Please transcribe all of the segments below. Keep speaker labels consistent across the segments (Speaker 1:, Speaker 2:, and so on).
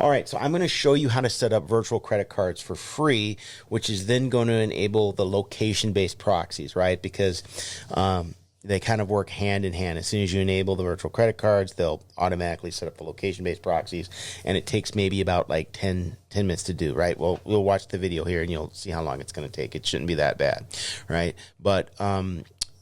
Speaker 1: All right, so I'm going to show you how to set up virtual credit cards for free, which is then going to enable the location-based proxies, right? Because they kind of work hand in hand. As soon as you enable the virtual credit cards, they'll automatically set up the location-based proxies, and it takes maybe about like 10 minutes to do, right? Well, we'll watch the video here, and you'll see how long it's going to take. It shouldn't be that bad, right? But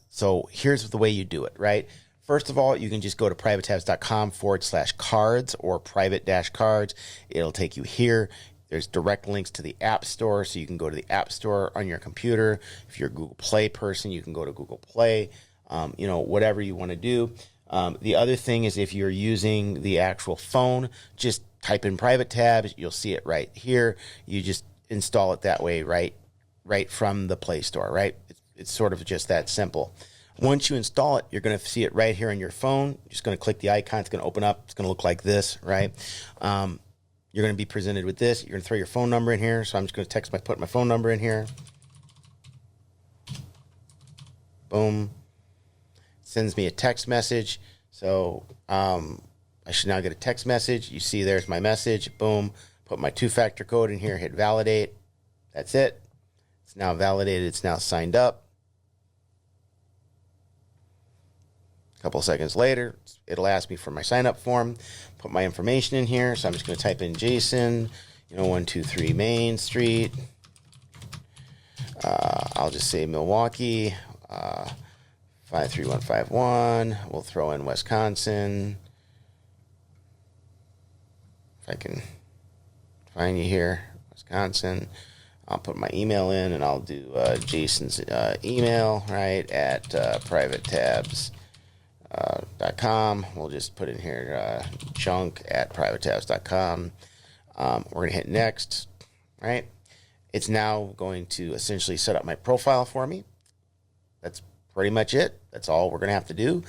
Speaker 1: so here's the way you do it, right? First of all, you can just go to privatetabs.com/cards or private-cards. It'll take you here. There's direct links to the App Store, so you can go to the App Store on your computer. If you're a Google Play person, you can go to Google Play, whatever you want to do. The other thing is if you're using the actual phone, just type in Private Tabs. You'll see it right here. You just install it that way, right from the Play Store, right? It's sort of just that simple. Once you install it, you're going to see it right here on your phone. You're just going to click the icon. It's going to open up. It's going to look like this, right? You're going to be presented with this. You're going to throw your phone number in here. So I'm just going to put my phone number in here. Boom. Sends me a text message. So I should now get a text message. You see there's my message. Boom. Put my two-factor code in here. Hit validate. That's it. It's now validated. It's now signed up. A couple seconds later, it'll ask me for my sign-up form. Put my information in here. So I'm just going to type in Jason, 123 Main Street. I'll just say Milwaukee, 53151. We'll throw in Wisconsin. If I can find you here, Wisconsin. I'll put my email in, and I'll do Jason's email, right, at privatetabs.com. We'll just put in here junk at privatetabs.com. We're going to hit next, right? It's now going to essentially set up my profile for me. That's pretty much it. That's all we're going to have to do.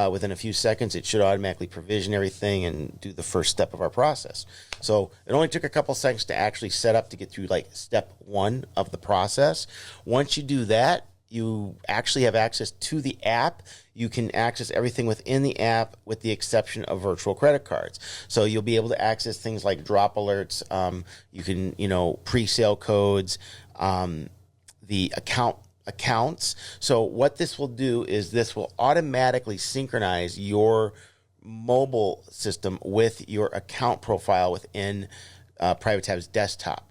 Speaker 1: Within a few seconds, it should automatically provision everything and do the first step of our process. So it only took a couple seconds to actually set up to get through like step one of the process. Once you do that, you actually have access to the app. You can access everything within the app with the exception of virtual credit cards. So you'll be able to access things like drop alerts. You can, pre-sale codes, the accounts. So what this will do is this will automatically synchronize your mobile system with your account profile within Private Tabs desktop.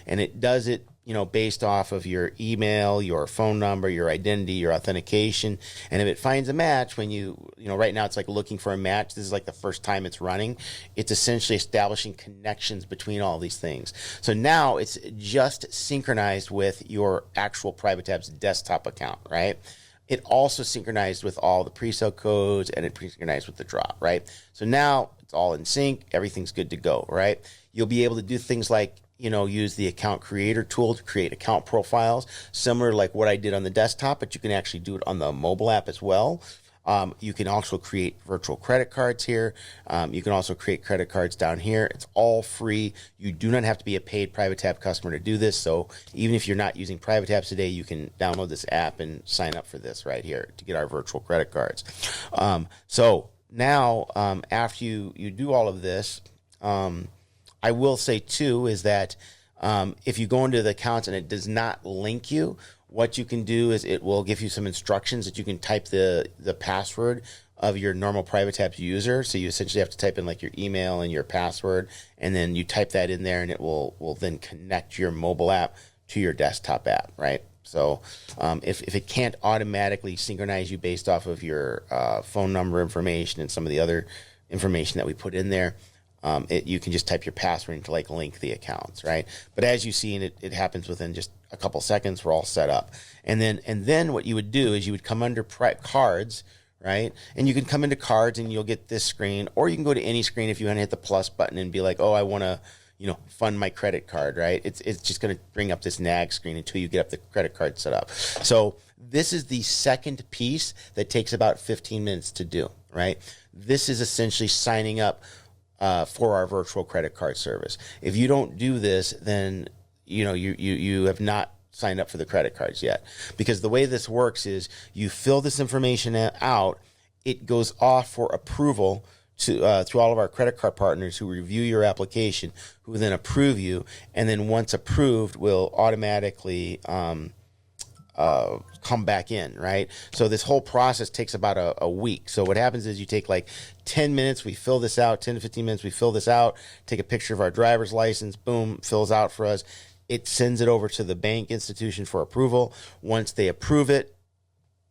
Speaker 1: And it does it based off of your email, your phone number, your identity, your authentication. And if it finds a match, right now it's like looking for a match. This is like the first time it's running. It's essentially establishing connections between all these things. So now it's just synchronized with your actual Private Tabs desktop account, right? It also synchronized with all the pre-sale codes, and it pre-synchronized with the drop, right? So now it's all in sync. Everything's good to go, right? You'll be able to do things like use the account creator tool to create account profiles, similar to like what I did on the desktop, but you can actually do it on the mobile app as well. You can also create virtual credit cards here. You can also create credit cards down here. It's all free. You do not have to be a paid Private Tab customer to do this. So even if you're not using Private Tabs today, you can download this app and sign up for this right here to get our virtual credit cards. So now after you do all of this, I will say too is that if you go into the accounts and it does not link you, what you can do is it will give you some instructions that you can type the password of your normal Private Tabs user. So you essentially have to type in like your email and your password, and then you type that in there, and it will then connect your mobile app to your desktop app, right? So if it can't automatically synchronize you based off of your phone number information and some of the other information that we put in there, you can just type your password and to like link the accounts, right? But as you see, and it happens within just a couple seconds, we're all set up. And then what you would do is you would come under cards, right? And you can come into cards and you'll get this screen, or you can go to any screen if you want to hit the plus button and be like, oh, I want to, fund my credit card, right? It's just going to bring up this nag screen until you get up the credit card set up. So this is the second piece that takes about 15 minutes to do, right? This is essentially signing up for our virtual credit card service. If you don't do this, then you have not signed up for the credit cards yet. Because the way this works is you fill this information out, it goes off for approval to through all of our credit card partners who review your application, who then approve you, and then once approved, will automatically come back in, right? So this whole process takes about a week. So what happens is you take like 10 minutes, we fill this out, 10 to 15 minutes, we fill this out, take a picture of our driver's license, boom, fills out for us. It sends it over to the bank institution for approval. Once they approve it,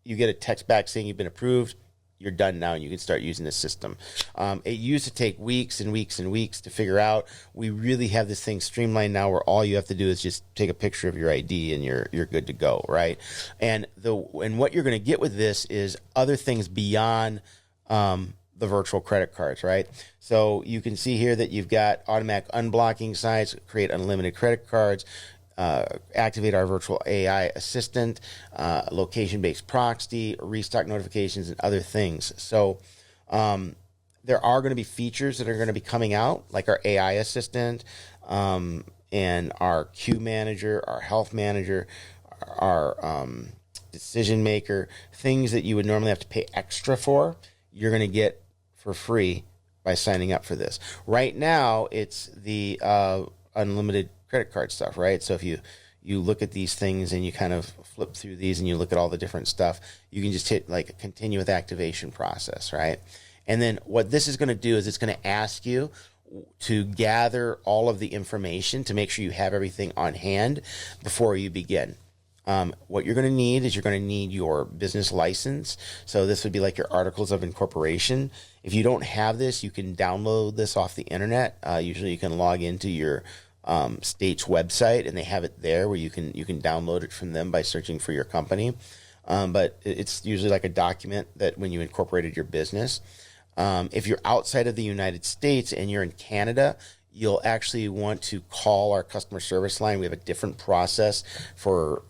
Speaker 1: you get a text back saying you've been approved. You're done now, and you can start using the system. It used to take weeks and weeks and weeks to figure out. We really have this thing streamlined now, where all you have to do is just take a picture of your ID, and you're good to go, right? And what you're going to get with this is other things beyond the virtual credit cards, right? So you can see here that you've got automatic unblocking sites, create unlimited credit cards. Activate our virtual AI assistant, location-based proxy, restock notifications, and other things. So there are going to be features that are going to be coming out, like our AI assistant and our queue manager, our health manager, our decision maker, things that you would normally have to pay extra for, you're going to get for free by signing up for this. Right now, it's the unlimited credit card stuff, right? So if you look at these things and you kind of flip through these and you look at all the different stuff, you can just hit like a continue with activation process, right? And then what this is going to do is it's going to ask you to gather all of the information to make sure you have everything on hand before you begin. What you're going to need is you're going to need your business license. So this would be like your articles of incorporation. If you don't have this, you can download this off the internet. Usually you can log into your state's website, and they have it there where you can download it from them by searching for your company. But it's usually like a document that when you incorporated your business. If you're outside of the United States and you're in Canada, you'll actually want to call our customer service line. We have a different process for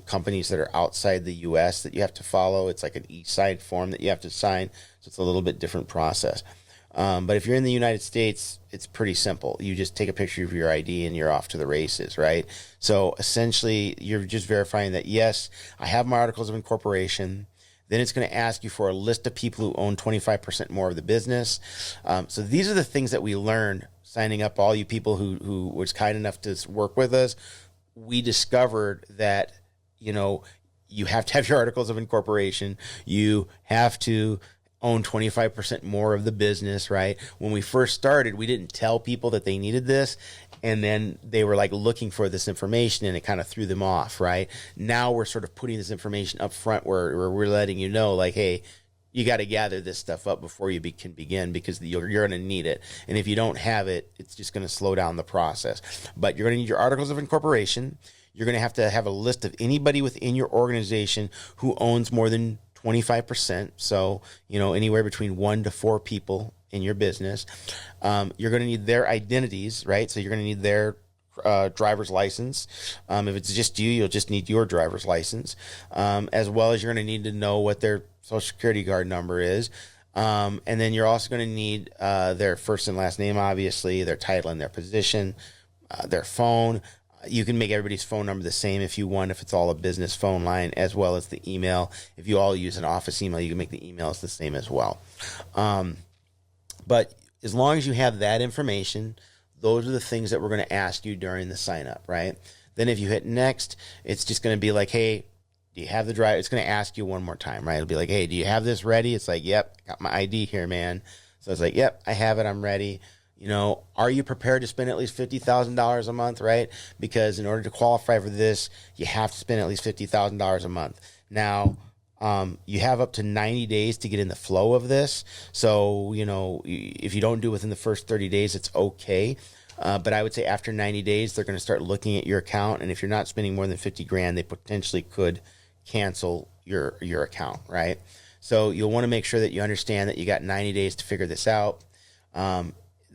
Speaker 1: companies that are outside the U.S. that you have to follow. It's like an e-sign form that you have to sign, so it's a little bit different process. But if you're in the United States, it's pretty simple. You just take a picture of your ID and you're off to the races, right? So essentially, you're just verifying that, yes, I have my articles of incorporation. Then it's going to ask you for a list of people who own 25% more of the business. So these are the things that we learned signing up all you people who was kind enough to work with us. We discovered that, you have to have your articles of incorporation. You have to own 25% more of the business, right? When we first started, we didn't tell people that they needed this, and then they were like looking for this information, and it kind of threw them off, right? Now we're sort of putting this information up front where we're letting you know, like, hey, you got to gather this stuff up before you can begin, because you're going to need it. And if you don't have it, it's just going to slow down the process. But you're going to need your articles of incorporation. You're going to have a list of anybody within your organization who owns more than 25%. So, anywhere between 1 to 4 people in your business. You're going to need their identities, right? So you're going to need their driver's license. If it's just you, you'll just need your driver's license, as well as you're going to need to know what their social security card number is. And then you're also going to need their first and last name, obviously, their title and their position, their phone. You can make everybody's phone number the same if you want, if it's all a business phone line, as well as the email. If you all use an office email, you can make the emails the same as well. But as long as you have that information, those are the things that we're going to ask you during the sign up, right? Then if you hit next, it's just going to be like, hey, do you have the drive? It's going to ask you one more time, right? It'll be like, hey, do you have this ready? It's like, yep, got my ID here, man. So it's like, yep, I have it. I'm ready. Are you prepared to spend at least $50,000 a month, right? Because in order to qualify for this, you have to spend at least $50,000 a month. Now, you have up to 90 days to get in the flow of this. So, if you don't do it within the first 30 days, it's okay. But I would say after 90 days, they're going to start looking at your account. And if you're not spending more than $50,000, they potentially could cancel your account, right? So you'll want to make sure that you understand that you got 90 days to figure this out.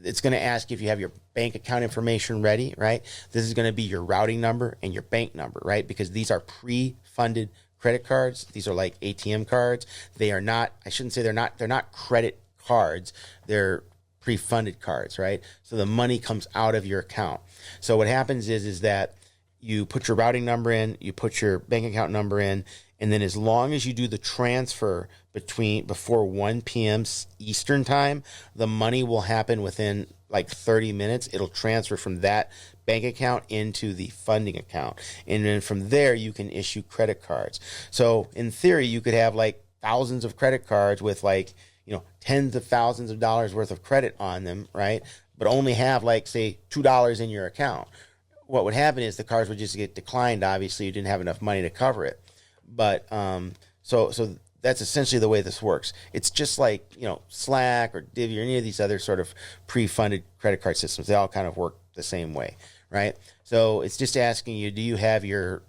Speaker 1: It's going to ask you if you have your bank account information ready, right? This is going to be your routing number and your bank number, right? Because these are pre-funded credit cards. These are like ATM cards. They are not, I shouldn't say they're not credit cards. They're pre-funded cards, right? So the money comes out of your account. So what happens is that you put your routing number in, you put your bank account number in, And then as long as you do the transfer before 1 p.m. Eastern time, the money will happen within like 30 minutes. It'll transfer from that bank account into the funding account. And then from there, you can issue credit cards. So in theory, you could have like thousands of credit cards with like, tens of thousands of dollars worth of credit on them, right? But only have like, say, $2 in your account. What would happen is the cards would just get declined. Obviously, you didn't have enough money to cover it. But so that's essentially the way this works. It's just like, Slack or Divvy or any of these other sort of pre-funded credit card systems. They all kind of work the same way, right? So it's just asking you, do you have your,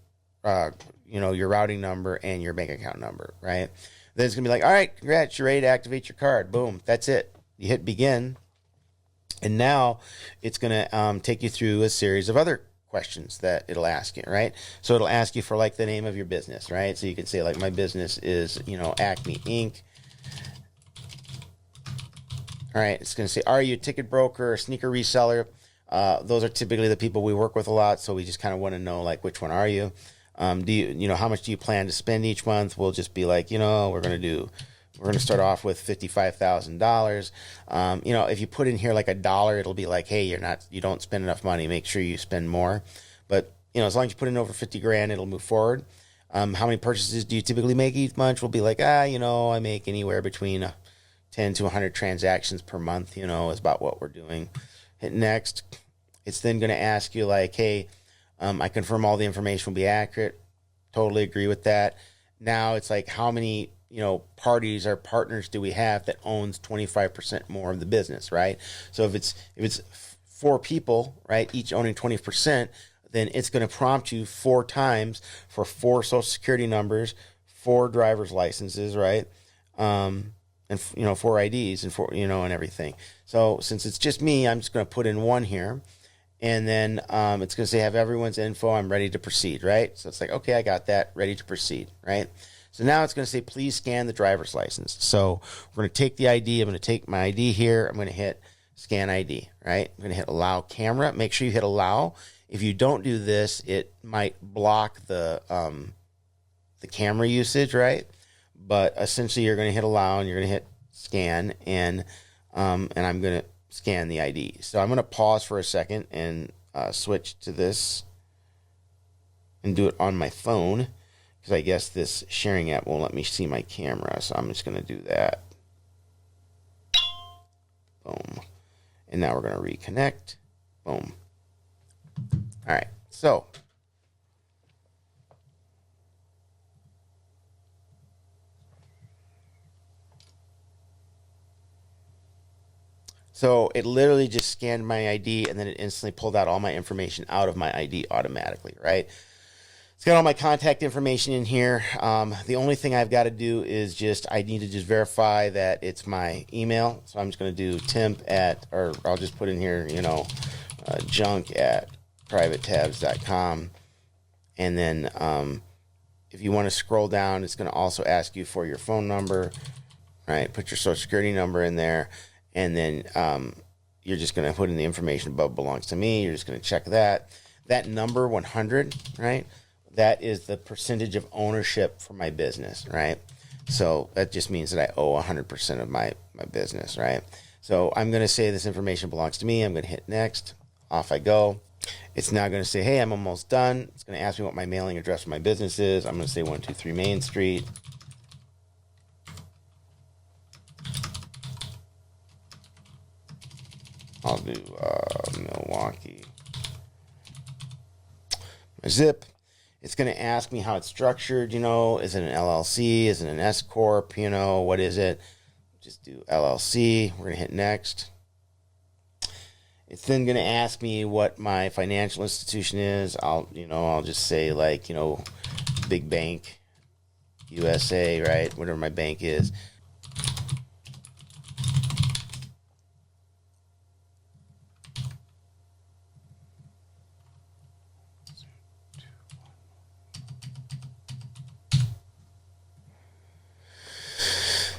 Speaker 1: your routing number and your bank account number, right? Then it's going to be like, all right, congrats, you're ready to activate your card. Boom, that's it. You hit begin. And now it's going to take you through a series of other questions that it'll ask you, right? So it'll ask you for like the name of your business, right? So you can say like, my business is, Acme Inc. All right, it's going to say, are you a ticket broker or sneaker reseller? Those are typically the people we work with a lot. So we just kind of want to know like, which one are you? Do you, how much do you plan to spend each month? We'll just be like, we're going to start off with $55,000. If you put in here like $1, it'll be like, hey, you don't spend enough money. Make sure you spend more. But, as long as you put in over 50 grand, it'll move forward. How many purchases do you typically make each month? We'll be like, I make anywhere between 10 to 100 transactions per month, is about what we're doing. Hit next. It's then going to ask you like, hey, I confirm all the information will be accurate. Totally agree with that. Now it's like, how many parties or partners do we have that owns 25% more of the business, right? So if it's 4 people, right, each owning 20%, then it's going to prompt you 4 times for 4 social security numbers, 4 driver's licenses, right? And 4 IDs and 4, and everything. So since it's just me, I'm just going to put in 1 here. And then it's going to say, have everyone's info. I'm ready to proceed, right? So it's like, okay, I got that. Ready to proceed, right? So now it's going to say, please scan the driver's license. So we're going to take the ID. I'm going to take my ID here. I'm going to hit scan ID, right? I'm going to hit allow camera. Make sure you hit allow. If you don't do this, it might block the camera usage, right? But essentially, you're going to hit allow and you're going to hit scan, and I'm going to scan the ID. So I'm going to pause for a second and switch to this and do it on my phone, because I guess this sharing app won't let me see my camera. So I'm just going to do that. Boom. And now we're going to reconnect. Boom. All right. So it literally just scanned my ID, and then it instantly pulled out all my information out of my ID automatically, right? It's got all my contact information in here. The only thing I've got to do is I need to just verify that it's my email. So I'm just going to do or I'll just put in here, junk@privatetabs.com. And then if you want to scroll down, it's going to also ask you for your phone number, right? Put your social security number in there. And then you're just going to put in the information above belongs to me. You're just going to check that. That number 100, right? That is the percentage of ownership for my business, right? So that just means that I owe 100% of my business, right? So I'm going to say this information belongs to me. I'm going to hit next. Off I go. It's now going to say, hey, I'm almost done. It's going to ask me what my mailing address for my business is. I'm going to say 123 Main Street. I'll do Milwaukee. My zip. It's going to ask me how it's structured. Is it an LLC? Is it an S corp? What is it? Just do LLC. We're going to hit next. It's then going to ask me what my financial institution is. I'll just say like, Big Bank USA, right? Whatever my bank is.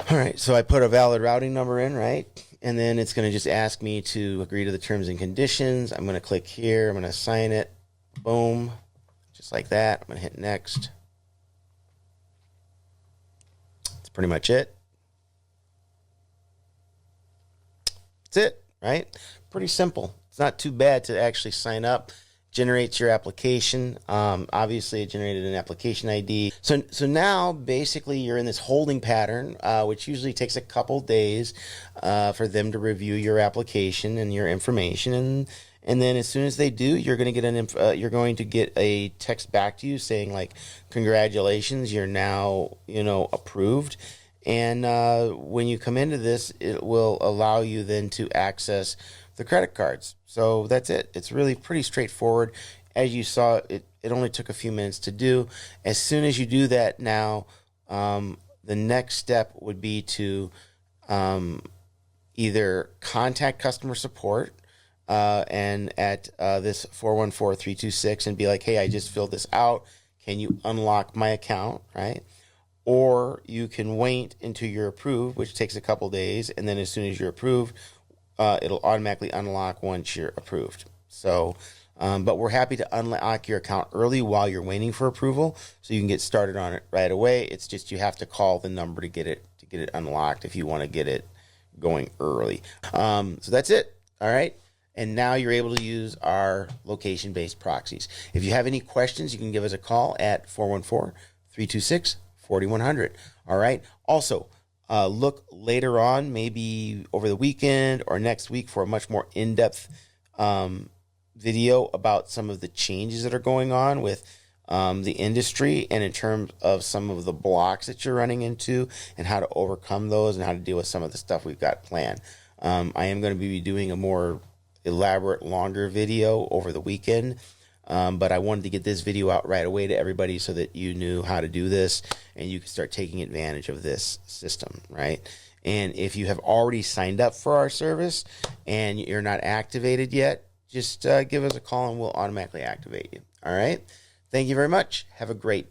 Speaker 1: All right, so I put a valid routing number in, right? And then it's going to just ask me to agree to the terms and conditions. I'm going to click here. I'm going to sign it. Boom. Just like that. I'm going to hit next. pretty much it. That's it, right? Pretty simple. It's not too bad to actually sign up. Generates your application. Obviously, it generated an application ID. So now basically you're in this holding pattern, which usually takes a couple days for them to review your application and your information, and then as soon as they do, you're going to get a text back to you saying like, congratulations, you're now approved. And when you come into this, it will allow you then to access the credit cards. So that's it. It's really pretty straightforward. As you saw, it only took a few minutes to do. As soon as you do that now, the next step would be to either contact customer support and at this 414-326 and be like, hey, I just filled this out. Can you unlock my account, right? Or you can wait until you're approved, which takes a couple days, and then as soon as you're approved, it'll automatically unlock once you're approved. So, but we're happy to unlock your account early while you're waiting for approval, so you can get started on it right away. It's just you have to call the number to get it unlocked if you want to get it going early. So that's it. All right. And now you're able to use our location-based proxies. If you have any questions, you can give us a call at 414-326-4100. All right. Also, look later on, maybe over the weekend or next week, for a much more in-depth video about some of the changes that are going on with the industry, and in terms of some of the blocks that you're running into and how to overcome those and how to deal with some of the stuff we've got planned. I am going to be doing a more elaborate, longer video over the weekend. But I wanted to get this video out right away to everybody so that you knew how to do this and you can start taking advantage of this system, right? And if you have already signed up for our service and you're not activated yet, just give us a call and we'll automatically activate you. All right? Thank you very much. Have a great day.